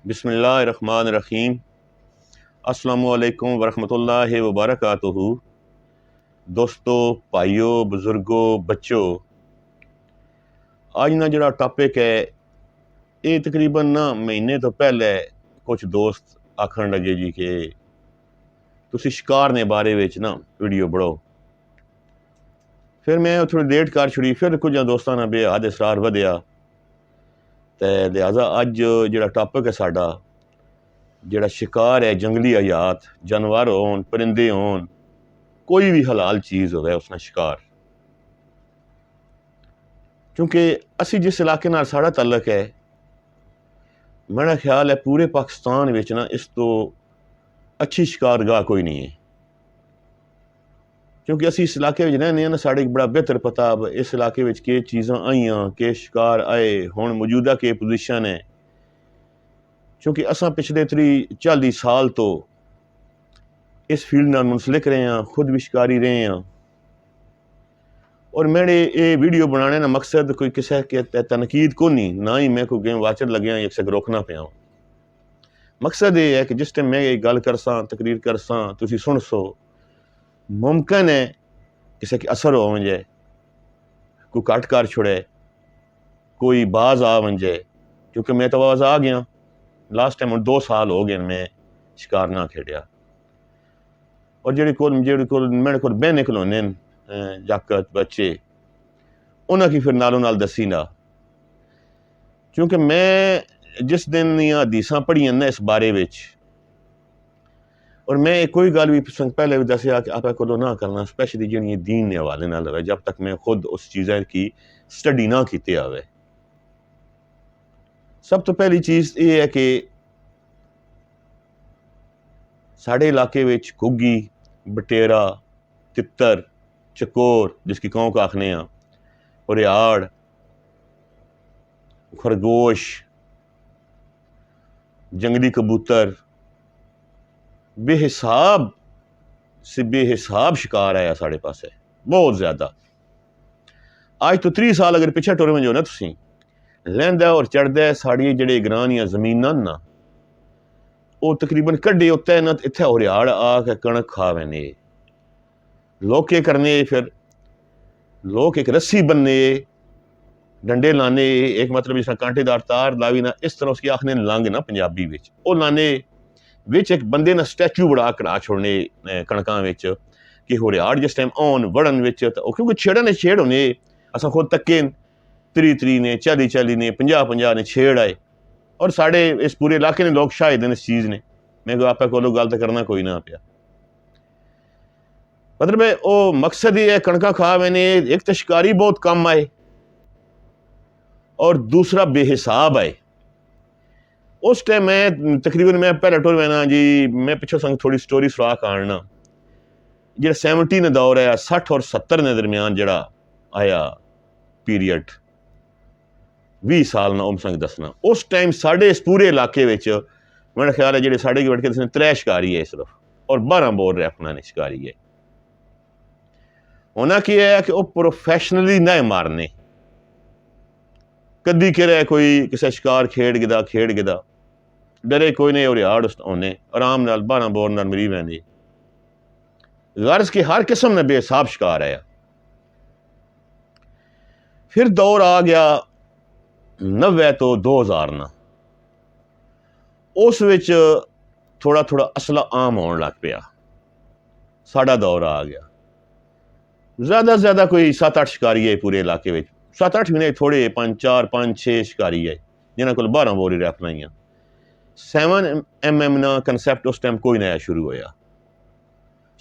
बिस्मिल्लाहिर्रहमानिर्रहीम। अस्सलामुअलैकुम वरहमतुल्लाहि वबरकातुहू। दोस्तों, भाइयों, बुजुर्गों, बच्चों, आज ना जो टॉपिक है ये तकरीबन ना महीने तो पहले कुछ दोस्त आखन लगे जी कि तुसी शिकार ने बारे विच ना वीडियो बढ़ो। फिर मैं थोड़ी लेट कर छुड़ी, फिर कुछ दोस्तों ने बेहद इसरार वधिया ते लिहाजा अज जो टॉपिक है साडा जिहड़ा शिकार है, जंगली हयात, जानवर होन, परिंदे होन, कोई भी हलाल चीज़ होवे उसका शिकार। क्योंकि असी जिस इलाके नाल साड़ा तल्लक है, मेरा ख्याल है पूरे पाकिस्तान विच ना इस तो अच्छी शिकारगाह कोई नहीं है। क्योंकि असी इस इलाके में रहने ना, साढ़े बड़ा बेहतर पता अब इस इलाके में के चीज़ां आईयां, के शिकार आए, हुण मौजूदा के पोजीशन है। क्योंकि असां पिछले 40 साल तो इस फील्ड नाल मुंसलिक रहे हैं, खुद भी शिकारी रहे हैं। और मेरे ये वीडियो बनाने का मकसद कोई किसी के तनकीद को नहीं, ना ही मैं कोई गेम वाचर लगे या किसी रोकना पाया। मकसद ये है कि जिस टाइम मैं ये गल करसा, तकरीर करसा, तुसी सुन सो, मुमकिन है किसी के असर हो वंजे, कोई कट कर छुड़े, कोई बाज आ वंजे। क्योंकि मैं तो बाज आ गया, लास्ट टाइम 2 साल हो गए मैं शिकार ना खेड़िया। और जेड़े कोल मेरे को बहने खलोने जाकत बच्चे, उन्हें फिर नालों नाल दसी ना। क्योंकि मैं जिस दिन हदीसा पढ़ियां ना इस बारे विच, और मैं कोई गल भी पहले भी दसिया कि आप को ना करना, स्पैशली जी दीन के हवाले नाल होवे, जब तक मैं खुद उस चीज़ा की स्टडी ना की आवे। सब तो पहली चीज़ ये है कि साढ़े इलाके विच घुग्गी, बटेरा, तितर, चकोर जिसकी कौं का आखने हैं, उरियाड़, खरगोश, जंगली कबूतर, बेहिसाब से बेहिसाब शिकार आया साढ़े पास है, बहुत ज़्यादा। आज तो 30 साल अगर पिछे टुर वजो ना तुसी, लैंदा और चढ़दा साड़ी जेड़े ग्रां जमीन ना, वो तकरीबन कड्डे उत्ते ना इत्थे उरियाड़ आके कणक खा वैने। लोग के करने, फिर लोग एक रस्सी बनने, डंडे लाने, एक मतलब जिस कांटेदार तार लावी ना, इस तरह उसकी आखने लंग ना पंजाबी विच, वो लाने विच एक बंदे ना स्टैचू बड़ा कड़ा छोड़ने कणकां विच कि हुरियाड़ जिस टाइम आन वड़न विच, क्योंकि छेड़न छेड़ होने, असां खुद तक्के 30 ने, 40 ने, 50 ने छेड़ आए। और साढ़े इस पूरे इलाके ने लोग शायद इस चीज़ ने, मैं आपे को गल तो करना कोई ना पिया। मतलब वो मकसद ये है, कणका खा मैंने, एक तो शिकारी बहुत कम आए और दूसरा बेहिसाब आए। उस टाइम मैं तकरीबन मैं पहले टुर मैना जी, मैं पिछो संग थोड़ी स्टोरी सुरा काटना, जो 70 ने दौर है, 60 और 70 ने दरम्यान जड़ा आया पीरियड, 20 साल ना संग दसना। उस टाइम साढ़े इस पूरे इलाके विच मेरा ख्याल है जेडे साढ़े की बैठ के 3 शिकारी है सिर्फ, और 12 बोर रैफना ने शिकारी है। होना की है कि वो प्रोफेशनली ना मारने, कदी कि कोई किसी शिकार खेड़ गिदा डरे कोई नहीं, और यार होने आराम नाल 12 बोर नाल मरी वैंदी। गर्ज की हर किस्म ने बेहिसाब शिकार आया। फिर दौर आ गया 90 तो 2000 ना, उस विच थोड़ा थोड़ा असला आम होने लग पिया। साडा दौर आ गया, ज्यादा से ज्यादा कोई 7-8 शिकारी है पूरे इलाके में, 7-8 भी नहीं, थोड़े 5-4, 5-6 शिकारी है जिन्होंने को 12 बोरी रैफल आईया। 7mm ना कंसैप्ट उस टाइम कोई नया शुरू होया,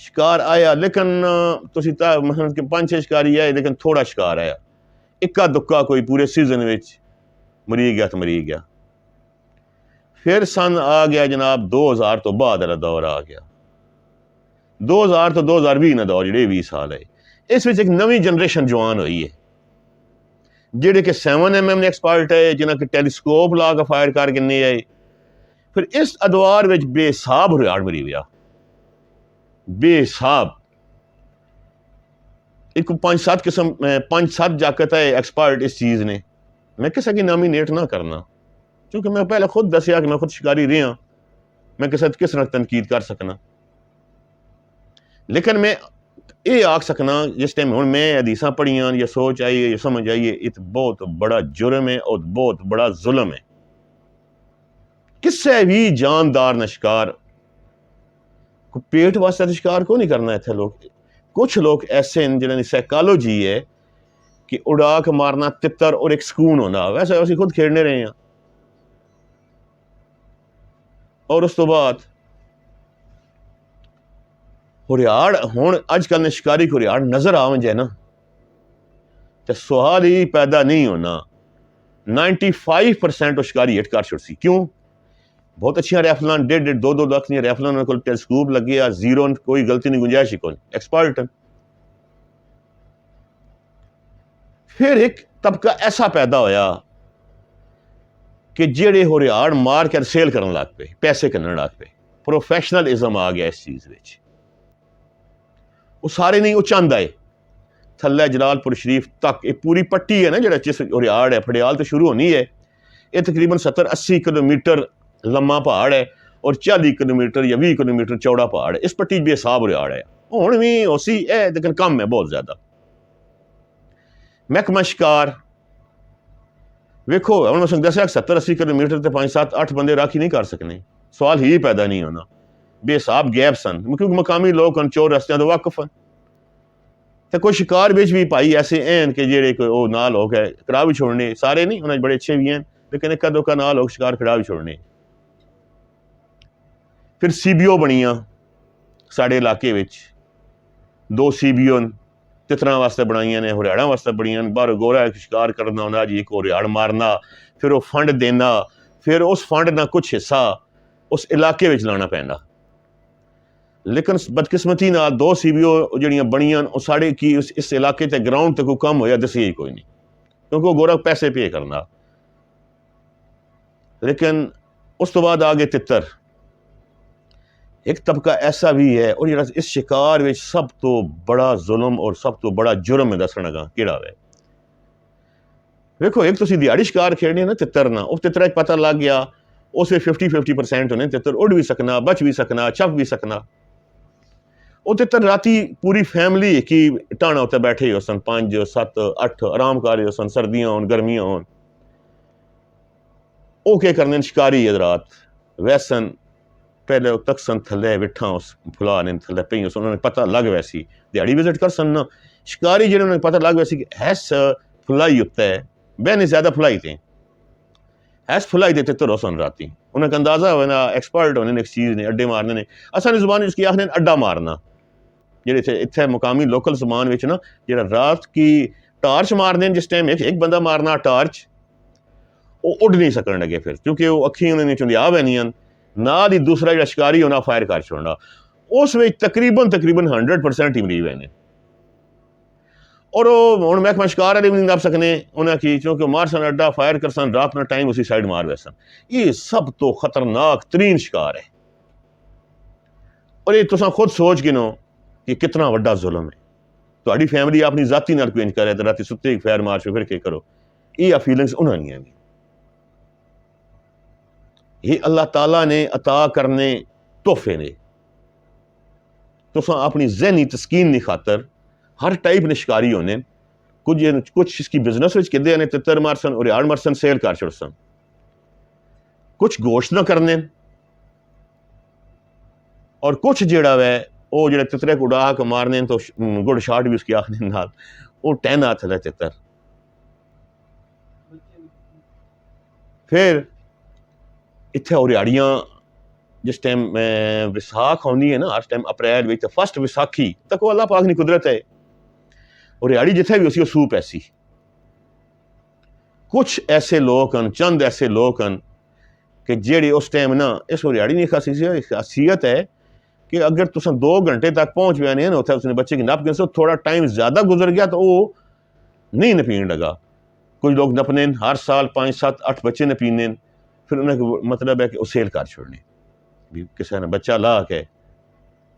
शिकार आया, लेकिन तुसी 5-6 शिकारी आए, लेकिन थोड़ा शिकार आया, इक्का दुक्का कोई पूरे सीजन विच मरी गया तो मरी गया। फिर सन आ गया जनाब 2000 तो बाद वाला दौर आ गया, 2000 तो 2020 ना दौर, जेडे 20 साल है, इस विच एक नवी जनरेशन जवान हुई है, जेडे कि 7mm ने एक्सपर्ट है, जिन्हें कि टेलीस्कोप ला के फायर करके नहीं आए। फिर इस अदवार विच बेहिसाब हुरियाड़ मरी गया, बेहिसाब। एक 5-7 किस्म 5-7 जाकत है एक्सपर्ट इस चीज ने, मैं किसी की नॉमिनेट ना करना, क्योंकि मैं पहले खुद दसिया कि मैं खुद शिकारी रहा, मैं किस तरह तनकीद कर सकना। लेकिन मैं ये आख सकना जिस टाइम हूँ मैं हदीसा पढ़ियां या सोच आई या समझ आई है, इत बहुत बड़ा जुर्म है और बहुत बड़ा जुल्म है। किसी भी जानदार ने शिकार पेट वास्ते तो शिकार को नहीं करना। इतने लोग, कुछ लोग ऐसे हैं जिन्होंने साइकोलॉजी है कि उड़ा के मारना तितर और एक सुकून होना, वैसे ਅਸੀਂ खुद खेड़ने रहे हैं। और उस तो बाद हुरियाड़ हुण अजकल ने शिकारी को हुरियाड़ नजर आवन जाए ना तो सवाल ही पैदा नहीं होना। 95% वो शिकारी हिट कर छुड़सी। क्यों? बहुत अच्छी रैफल, 1.5-2 लाख रैफल को टेलीस्कोप लगे, जीरो कोई गलती नहीं, गुंजाइश ही कोई, एक्सपर्ट। फिर एक तबका ऐसा पैदा होया कि जेड़े हुरियाड़ मार कर सेल करने लग पे, पैसे करने लग पे, प्रोफैशनलिज्म आ गया इस चीज विच। वो सारे नहीं, वो चंद आए थल्ले जलालपुर शरीफ तक, ये पूरी पट्टी है ना जो जिस हुरियाड़ है, फड़ियाल तो शुरू होनी है, ये तकरीबन 70-80 किलोमीटर लम्मा पहाड़ है और 40 किलोमीटर या 20 किलोमीटर चौड़ा पहाड़ है। इस पट्टी बेसाब हुरियाड़ है, हुण भी उसी है लेकिन कम है बहुत ज्यादा। महकमा शिकार वेखो हम 70-80 किलोमीटर से 5-7-8 बंदे राखी नहीं कर सकने, सवाल ही पैदा नहीं होना। बेसाब गैप सन, क्योंकि मकामी लोग चोर रस्तियां तो वाकफ हैं। तो कोई शिकार बिच भी भाई ऐसे हैं कि जेड़े कोई ना लोग है करा भी छोड़ने, सारे नहीं, उन्हें बड़े अच्छे भी हैं, लेकिन एक दो का ना लोग शिकार करा भी छोड़ने। फिर CBO बनियां साढ़े इलाके विच, 2 CBO तितरां वास्ते बनाइया ने, हुरियाड़ा वास्ते बनियां, बाहर गोरा शिकार करना होना जी, एक हुरियाड़ मारना, फिर वो फंड देना, फिर उस फंड का कुछ हिस्सा उस इलाके विच लाना पैंदा। लेकिन बदकिस्मती नाल 2 CBO जड़ियां बनियां साढ़े की इस इलाके ते ग्राउंड तक कम होया दसिया ही कोई नहीं, क्योंकि वो गोरा पैसे पे करना। लेकिन उस तो बाद आ गए तितर। एक तबका ऐसा भी है और जेड़ा इस शिकार में सब तो बड़ा जुल्म और सब तो बड़ा जुर्म है दसना का केड़ा है। देखो, एक तो दिहाड़ी शिकार खेड़नी ना तितर ना, उस तितरा पता लग गया उस 50-50% होने, तितर उड़ भी सकना, बच भी सकना, छप भी सकना। वो तितर राती पूरी फैमिली की टाणा उत्ते बैठे हो सन, 5-7-8 आराम कर रहे हो सन, सर्दियां होन गर्मियां होन। वो क्या करने शिकारी रात वैसन पहले तक सन थले विठा उस फुला ने थले पे उन्होंने पता लग वैसी दिहाड़ी विजिट कर सन ना शिकारी जिन्हें उन्हें पता लग वैसी कि हैस फुलाई उत्ते बहने ज्यादा फुलाई थे, हैस फुलाई देते तो रोसन राती उन्हें अंदाजा हो ना, एक्सपर्ट होने एक चीज ने अड्डे मारने ने। असानी जुबान इसकी आखने अड्डा मारना, जेडे थे इत्थे मुकामी लोकल जुबान विच ना जेड़ा रात की टार्च मारने जिस टाइम एक बंदा मारना टार्च, वो उड़ नहीं सकने लगे फिर, क्योंकि वो अखी उन्हें चुंदिया बनियां ना दी दूसरा जो शिकारी होना फायर कर छोड़ना, उस वे तकरीबन 100% ही मरीब है। और वो महकमा शिकार वाले भी नहीं नप सकने उन्हें की, क्योंकि मार सन अड्डा फायर कर सन रात ना टाइम उसी साइड मार वैसन। ये सब तो खतरनाक तरीन शिकार है। और ये तुसा खुद सोच गिनो कि कितना वड्डा जुल्म है। तो फैमिली अपनी जाती नाल कोई करे तो राती सुत्ते फायर मार फिर के करो, ये फीलिंग्स उन्हें नहीं है। ये अल्लाह ताला ने अता करने तोहफे ने। तुसा अपनी ज़हनी तस्कीन की खातर हर टाइप ने शिकारी होने, कुछ इसकी बिजनेस विच कहते हैं तितर मारसन और यार मारसन सेल कर छुड़सन, कुछ गोश्त ना करने, और कुछ जेड़ा वै वो जेड़े तितरे को उड़ा के मारने तो गुड शॉट भी उसकी आखने नाल वो 10 हाथ है तितर। फिर इत्थे हुरियाड़ियां जिस टाइम विसाख आती है ना, हर टाइम अप्रैल में फर्स्ट विसाखी तक वो अल्लाह पाक की कुदरत है, हुरियाड़ी जिथे भी उसी सूप ऐसी। कुछ ऐसे लोग हैं, चंद ऐसे लोग हैं कि जेड़ी उस टाइम ना इस हुरियाड़ी की खासियत है कि अगर तुम 2 घंटे तक पहुंच गए ना उत्थे उसने बच्चे की नप गए, थोड़ा टाइम ज्यादा गुजर गया तो वो नहीं नपीन लगा। कुछ लोग नपने हर साल 5-7-8 बच्चे नपीने, फिर उन्हें मतलब है कि वो सेल कर छोड़ने। किसी ने बच्चा ला के,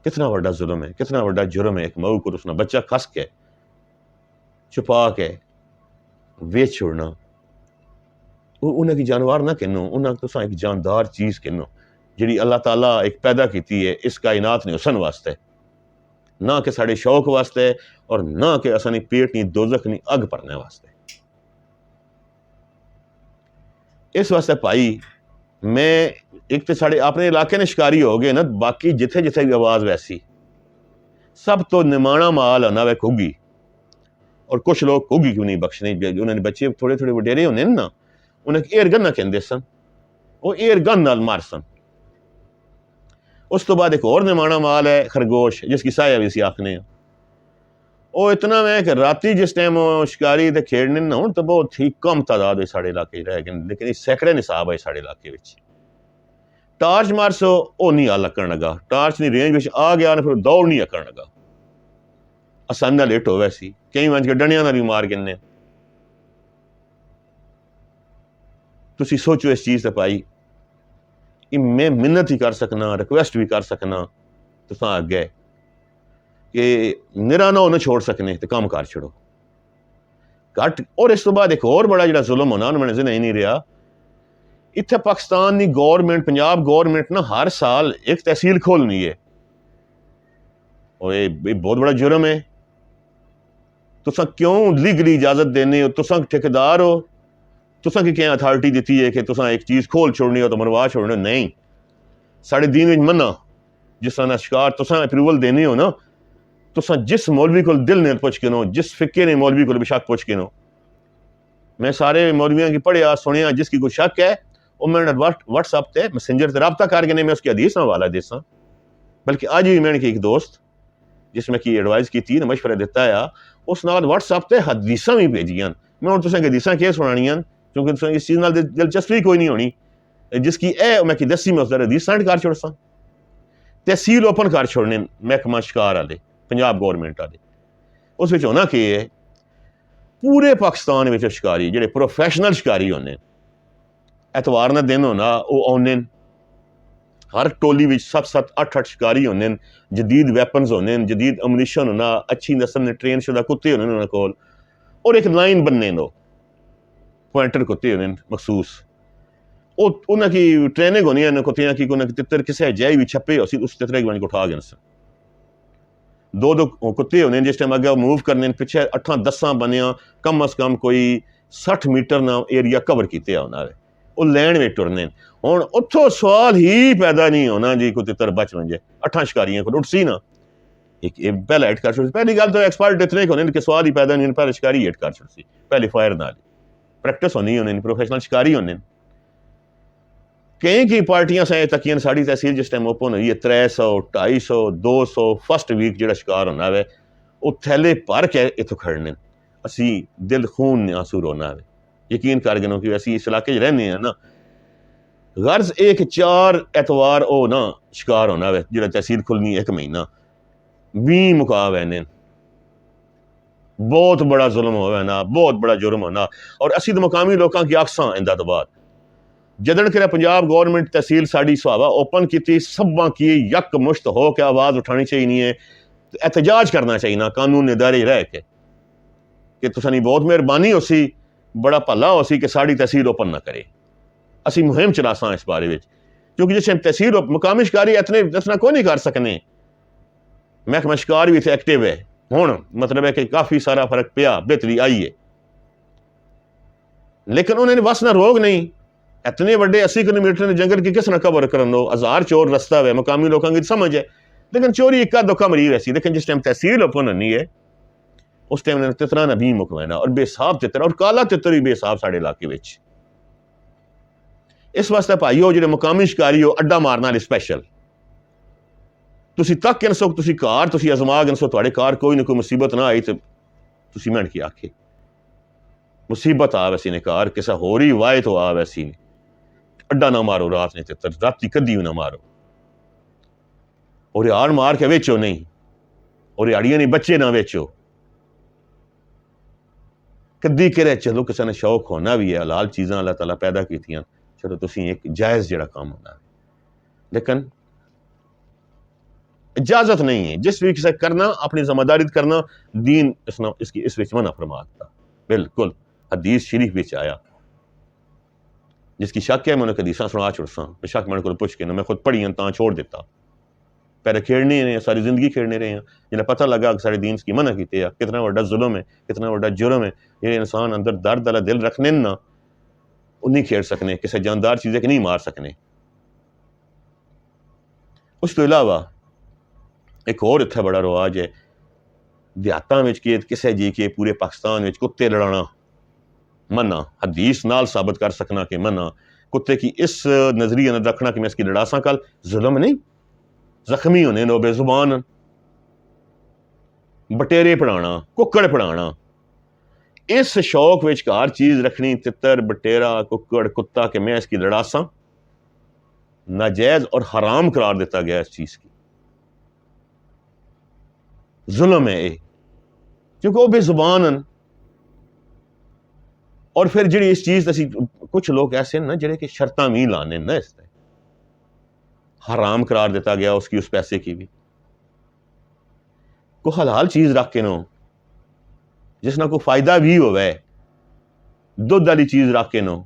कितना बड़ा जुल्म है, कितना बड़ा जुर्म है एक मऊ को उसने बच्चा खस के छुपा के वेच छोड़ना। उन्हें की जानवर ना कहनो, उन्हें तुसा एक जानदार चीज़ कहनो जिहड़ी अल्लाह ताला एक पैदा की है इस कायनात ने हुसन वास्ते, ना कि साढ़े शौक वास्ते और ना कि असानी पेट नहीं दोजख नहीं अग भरने वास्ते। इस वास्ते भाई मैं एक तो साढ़े अपने इलाके ने शिकारी हो गए ना, बाकी जिथे जिथे भी आवाज़ वैसी सब तो निमाणा माल होना वे घुग्गी, और कुछ लोग घुग्गी क्यों नहीं बख्शने, उन्होंने बच्चे थोड़े थोड़े वडेरे होने ना, उन्हें एयर गन ना कहते सन, वो एयर गन नाल मार सन। उस तो बाद एक और निमाणा माल है खरगोश, जिसकी साया भी सी आखने, वो इतना मैं कि राती जिस टाइम शिकारी ते खेड़ने ना हूँ तो बहुत ही कम तादाद है साढ़े इलाके रह गए, लेकिन इस सैकड़े निसाब है साढ़े इलाके विच। टार्च मारसो वो नहीं आ लकन लगा, टार्च नहीं रेंज विच आ गया ना फिर दौड़ नहीं अकन लगा, आसानी नाल हिट होवे सी, कई वंज के डंडियां नाल भी मार गिनने। तुसी सोचो इस चीज़ ते भाई, मैं मिन्नत ही कर सकना, रिक्वेस्ट भी कर सकना तुसां अगे कि निरा ना उन्हें छोड़ सकने तो काम कर छड़ो घट। और इस तो बाद एक और बड़ा जो जुल्म होना मैंने जिन्हें नहीं रहा, इत्थे पाकिस्तान की गौरमेंट, पंजाब गौरमेंट ना हर साल एक तहसील खोलनी है, और ये बहुत बड़ा जुर्म है। तुसा क्यों लीगली इजाजत देने हो, तुसा ठेकेदार हो, तुसा की क्या अथॉरिटी दी है कि तुसा एक चीज़ खोल छोड़नी हो तो मरवा छोड़ने, नहीं। साढ़े दीन में मना जिस तरह शिकार तुसा अप्रूवल देने हो ना, तुसा जिस मौलवी को दिल ने पुछ के नो, जिस फिक्के ने मौलवी को बेशक पुछ के नो, मैं सारे मौलवियों की पढ़िया सुनिया, जिसकी कोई शक है वो मैंने व्हाट्सएप ते मैसेंजर से रब्ता करके मैं उसकी हदीस हवाला देसा। बल्कि आज भी मैंने एक दोस्त जिसमें की एडवाइस की थी, मशवरा दिता है, उस नाल व्हाट्सएप ते हदीसा भी भेजियां। मैं हूँ तुसें हदीसा क्या सुनानियां, क्योंकि तुसें इस चीज़ नाल दिलचस्पी कोई नहीं होनी, जिसकी ए मैं की दसी मैं उस हदीस सेंड कर छोड़सा। तहसील ओपन कर छोड़ने महकमा शिकार वाले, पंजाब गौरमेंट वाले, उस विच होना कि है पूरे पाकिस्तान में शिकारी जेडे प्रोफैशनल शिकारी होने, एतवार ना दिन होना वो आने, हर टोली में 7-7-8-8 शिकारी होने, जदीद वैपन्स होने, जदीद अमनीशन होना, अच्छी नस्ल ने ट्रेन शुदा कुत्ते होने उन्होंने कोल, और एक लाइन बनने दो पॉइंटर कुत्ते होने मखसूस, उन्होंने ट्रेनिंग होनी है कुत्तियां की, उन्हें तितर किसी जाए भी छप्पे हो उस तितरे की को उठा गए। दो कुत्ते होने जिस टाइम अगे मूव करने, पिछे 8-10 बनिया कम अज कम कोई 60 मीटर ना एरिया कवर किया होना है, वो लैन में टुरने। हुण उत्थों सवाल ही पैदा नहीं होना जी कोई तितर बच वंजे, 8 शिकारियां को उठ सी ना, एक पहला हिट कर छोड़। पहली गल तो एक्सपर्ट इतने होने कि सवाल ही पैदा नहीं, पहले शिकारी हिट कर छोड़ सी, पहले फायर नाल प्रैक्टिस होनी होने, प्रोफेशनल शिकारी होने। कई पार्टियां से तकियन साड़ी तहसील जिस टाइम ओपन हुई है 300, 250, 200 फस्ट वीक जो शिकार होना है वो थैले भर के इतों खड़ने, असी दिल खून आंसू रोना है। यकीन कर गए कि असी इस इलाके रहने हैं ना, गर्ज एक 4 एतवार ओ ना शिकार होना है जो तहसील खुलनी 1 महीना 20 मुकाब है, बहुत बड़ा जुल्म होना ना, बहुत बड़ा जुर्म होना। और असी तो मुकामी लोगों की अक्सां इंदा तो बाद जदन कि पंजाब गौरमेंट तहसील साड़ी सुहावा ओपन की, सबा की यक मुश्त हो के आवाज़ उठानी चाहिए, नहीं है एहतजाज करना चाहिए ना कानून इदारे रह के कि तुसानी बहुत मेहरबानी हो सी, बड़ा भला हो सी कि साड़ी तहसील ओपन ना करे। असी मुहिम चलासा इस बारे में, क्योंकि जिस तहसील मुकामी शिकारी इतना कोई नहीं कर सकने, महकमा शिकार भी इतने एक्टिव है। हुण मतलब है कि काफ़ी सारा फर्क पिया, बेहतरी आई है, लेकिन उन्होंने बस ना रोक नहीं। इतने बड़े 80 किलोमीटर जंगल की किस ना कवर कर दो, 1000 चोर रस्ता है, मुकामी लोगों की समझ है, लेकिन चोरी इक्का दुक्का मरी वैसी। लेकिन जिस टाइम तहसील ओपन होनी है उस टाइम तितरा ना भी मुकमैना, और बेसाब तितर, और काला तितर भी बेसाब साढ़े इलाके में। इस वास्ते भाईओ जो मुकामी शिकारी हो अड्डा मारना स्पैशल, तुसी तक गिन सो, तुसी कार तुसी आजमा गिन सो, तुहाडे कार कोई ना कोई मुसीबत ना आई तो तुसी मैंने की आखे मुसीबत आ वैसी ने कार किसा होर ही वाए तो आ वैसी ने, अड्डा ना मारो रात ने तितर, राती कदी ना मारो, और यार मार के बेचो नहीं, और याड़ियां नहीं बच्चे ना बेचो, कदी करे चलो किसी ने शौक होना भी है, हलाल चीज़ां अल्लाह ताला पैदा कीतियां, चलो तुसी एक जायज़ जिहड़ा काम होना है, लेकिन इजाजत नहीं है जिस भी से करना, अपनी जिम्मेदारी करना, दीन इसकी इस विच मना फरमाता, बिल्कुल हदीस शरीफ विच आया जिसकी शक है मैं उन्हें हदीसां सुना छुड़सा बेशक मैंने को पुछ के मैं खुद पढ़ी तां छोड़ दिता पैरे खेड़ने रहे सारी जिंदगी खेड़ने रहे हैं जिन्हें पता लगा कि सारे दीन की मना की कितना बड़ा जुल्म है कितना बड़ा जुर्म है ये इंसान अंदर दर्द वाला दिल रखने ना उन्हीं खेड़ सकने किसी जानदार चीज़ें कि नहीं मार सकने। उस तो इलावा एक और इतना बड़ा रवाज है देहातां विच कि किसी जी के पूरे पाकिस्तान में कुत्ते लड़ाना मना हदीस नाल साबित कर सकना कि मना कुत्ते की इस नजरिए न रखना कि मैं इसकी लड़ासा कल जुल्म नहीं जख्मी होने नो बेजुबान बटेरे पढ़ाना कुक्कड़ पढ़ाना इस शौक विच हर चीज रखनी तितर बटेरा कुक्कड़ कुत्ता कि मैं इसकी लड़ासा नाजायज और हराम करार दिता गया इस चीज की जुल्म है ये क्योंकि वो बेजुबान और फिर जी इस चीज असी कुछ लोग ऐसे ना जेडे कि शर्तां भी लाने ना इस हराम करार दिता गया उसकी उस पैसे की भी को हलाल चीज रख के नो जिसना कोई फायदा भी होवे दूध वाली चीज रख के नो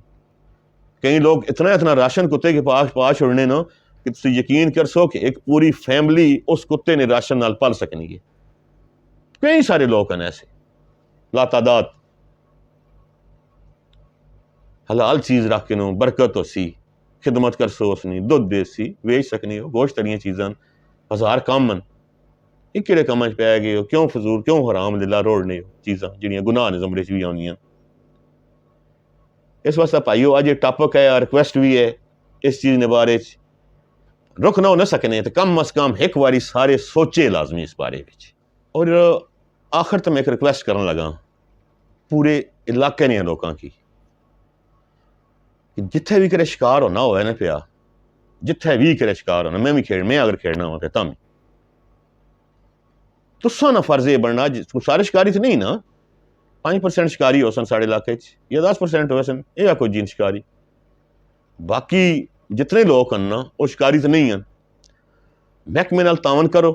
कई लोग इतना इतना राशन कुत्ते के पास छोड़ने नो कि तुम यकीन कर सो कि एक पूरी फैमिली उस कुत्ते ने राशन नाल पाल सकनी है। कई सारे लोग हैं ऐसे लातादाद हलाल चीज रख के नो बरकत हो सी खिदमत कर सो उसनी दुध दे सी वेच सकनी हो गोश्त तलियां चीज़ां हजार कम ये किहड़े कम्म च पै गए हो क्यों फजूल क्यों हराम दिला रोड़ने हो चीज़ां जिहड़ियां गुनाह ने ज़मरे च भी आउंदियां। इस वास्ते भाईओ अज टॉपिक है रिक्वेस्ट भी है इस चीज़ ने बारे रुक ना हो न सकने तो कम अज कम एक बारी सारे सोचे लाजमी इस बारे में। और आखिर तो मैं एक रिक्वेस्ट करन लगा पूरे इलाके ने लोगों की जिथे भी करे शिकार होना हो ना पिया जिथे भी करे शिकार होना मैं अगर खेड़ना हो तो तम तुसा ना फर्ज ये बनना सारे शिकारी तो नहीं ना 5% शिकारी हो सन साढ़े इलाके या 10% हो सन या कोई जीन शिकारी बाकी जितने लोग हैं ना वो शिकारी तो नहीं हैं। महकमे नाल तावन करो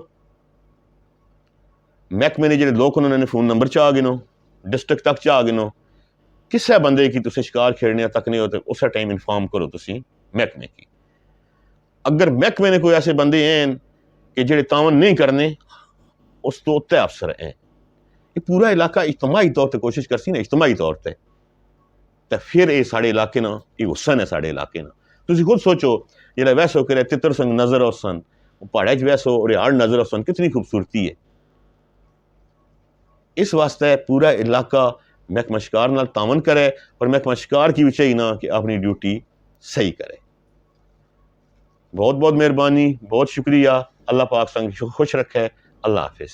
महकमे ने जो लोग उन्होंने फोन नंबर चा गिनो डिस्ट्रिक्ट तक चा गिनो किसी बंदे की तुम शिकार खेड़ने तक नहीं हो तो उस टाइम इन्फॉर्म करो तुम महकमे की। अगर महकमे ने कोई ऐसे बंदे हैं कि जेडे तावन नहीं करने उस तो उत्ते अफसर हैं ये पूरा इलाका इज्तमाही तौर पर कोशिश करसी ना इज्तमाही तौर पर तो फिर ये साढ़े इलाके ना ये हुसन है साढ़े इलाके ना तुम खुद सोचो जो वैसो करे तितर संग नजर हो सन पहाड़े च वैसो रिहाड़ नजर हो सन कितनी खूबसूरती है। इस वास्ते पूरा इलाका महकमा शिकार नाल तावन करे और महकमा शिकार की भी चाहिए ना कि अपनी ड्यूटी सही करे। बहुत बहुत मेहरबानी बहुत शुक्रिया अल्लाह पाक संग खुश रखे। अल्लाह हाफिज।